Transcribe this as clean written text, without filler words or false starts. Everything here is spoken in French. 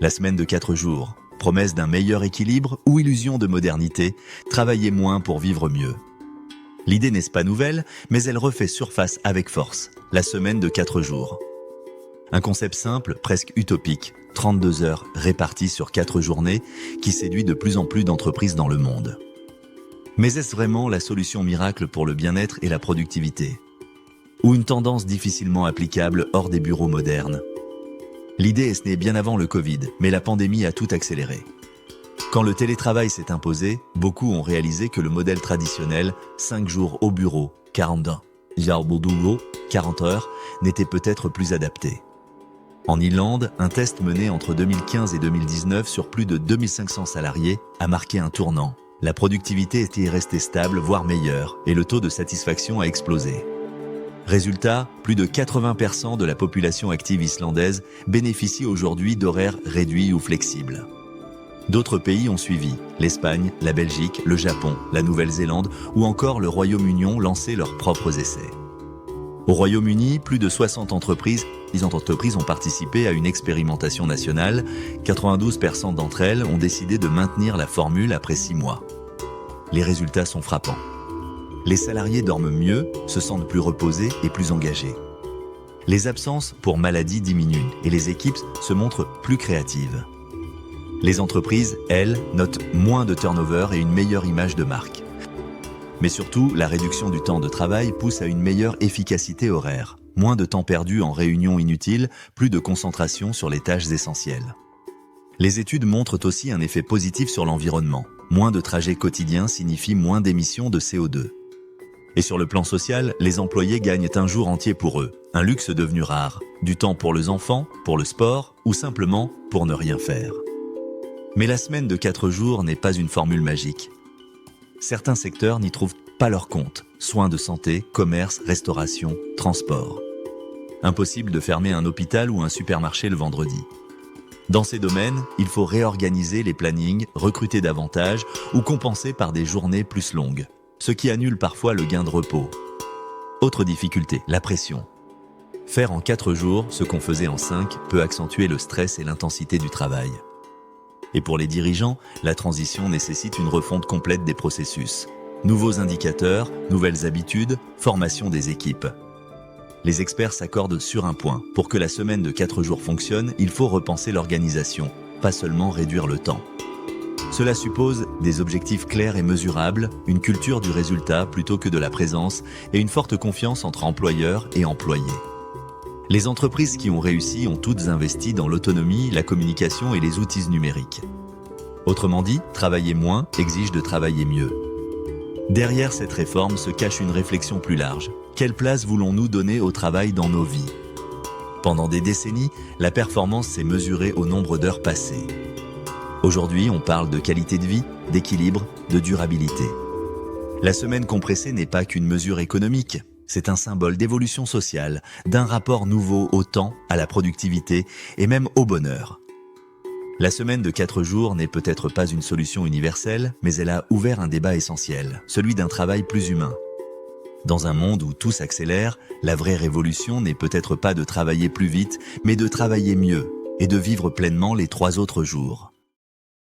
La semaine de 4 jours, promesse d'un meilleur équilibre ou illusion de modernité, travailler moins pour vivre mieux. L'idée n'est pas nouvelle, mais elle refait surface avec force, la semaine de 4 jours. Un concept simple, presque utopique, 32 heures réparties sur 4 journées, qui séduit de plus en plus d'entreprises dans le monde. Mais est-ce vraiment la solution miracle pour le bien-être et la productivité ? Ou une tendance difficilement applicable hors des bureaux modernes ? L'idée est née bien avant le Covid, mais la pandémie a tout accéléré. Quand le télétravail s'est imposé, beaucoup ont réalisé que le modèle traditionnel, 5 jours au bureau, 40 heures, n'était peut-être plus adapté. En Irlande, un test mené entre 2015 et 2019 sur plus de 2500 salariés a marqué un tournant. La productivité était restée stable, voire meilleure, et le taux de satisfaction a explosé. Résultat, plus de 80% de la population active islandaise bénéficie aujourd'hui d'horaires réduits ou flexibles. D'autres pays ont suivi, l'Espagne, la Belgique, le Japon, la Nouvelle-Zélande ou encore le Royaume-Uni ont lancé leurs propres essais. Au Royaume-Uni, plus de 60 entreprises ont participé à une expérimentation nationale. 92% d'entre elles ont décidé de maintenir la formule après 6 mois. Les résultats sont frappants. Les salariés dorment mieux, se sentent plus reposés et plus engagés. Les absences pour maladie diminuent et les équipes se montrent plus créatives. Les entreprises, elles, notent moins de turnover et une meilleure image de marque. Mais surtout, la réduction du temps de travail pousse à une meilleure efficacité horaire. Moins de temps perdu en réunions inutiles, plus de concentration sur les tâches essentielles. Les études montrent aussi un effet positif sur l'environnement. Moins de trajets quotidiens signifie moins d'émissions de CO2. Et sur le plan social, les employés gagnent un jour entier pour eux, un luxe devenu rare. Du temps pour les enfants, pour le sport ou simplement pour ne rien faire. Mais la semaine de 4 jours n'est pas une formule magique. Certains secteurs n'y trouvent pas leur compte. Soins de santé, commerce, restauration, transport. Impossible de fermer un hôpital ou un supermarché le vendredi. Dans ces domaines, il faut réorganiser les plannings, recruter davantage ou compenser par des journées plus longues, ce qui annule parfois le gain de repos. Autre difficulté, la pression. Faire en 4 jours ce qu'on faisait en 5 peut accentuer le stress et l'intensité du travail. Et pour les dirigeants, la transition nécessite une refonte complète des processus. Nouveaux indicateurs, nouvelles habitudes, formation des équipes. Les experts s'accordent sur un point. Pour que la semaine de 4 jours fonctionne, il faut repenser l'organisation, pas seulement réduire le temps. Cela suppose des objectifs clairs et mesurables, une culture du résultat plutôt que de la présence et une forte confiance entre employeurs et employés. Les entreprises qui ont réussi ont toutes investi dans l'autonomie, la communication et les outils numériques. Autrement dit, travailler moins exige de travailler mieux. Derrière cette réforme se cache une réflexion plus large. Quelle place voulons-nous donner au travail dans nos vies ? Pendant des décennies, la performance s'est mesurée au nombre d'heures passées. Aujourd'hui, on parle de qualité de vie, d'équilibre, de durabilité. La semaine compressée n'est pas qu'une mesure économique. C'est un symbole d'évolution sociale, d'un rapport nouveau au temps, à la productivité et même au bonheur. La semaine de 4 jours n'est peut-être pas une solution universelle, mais elle a ouvert un débat essentiel, celui d'un travail plus humain. Dans un monde où tout s'accélère, la vraie révolution n'est peut-être pas de travailler plus vite, mais de travailler mieux et de vivre pleinement les 3 autres jours.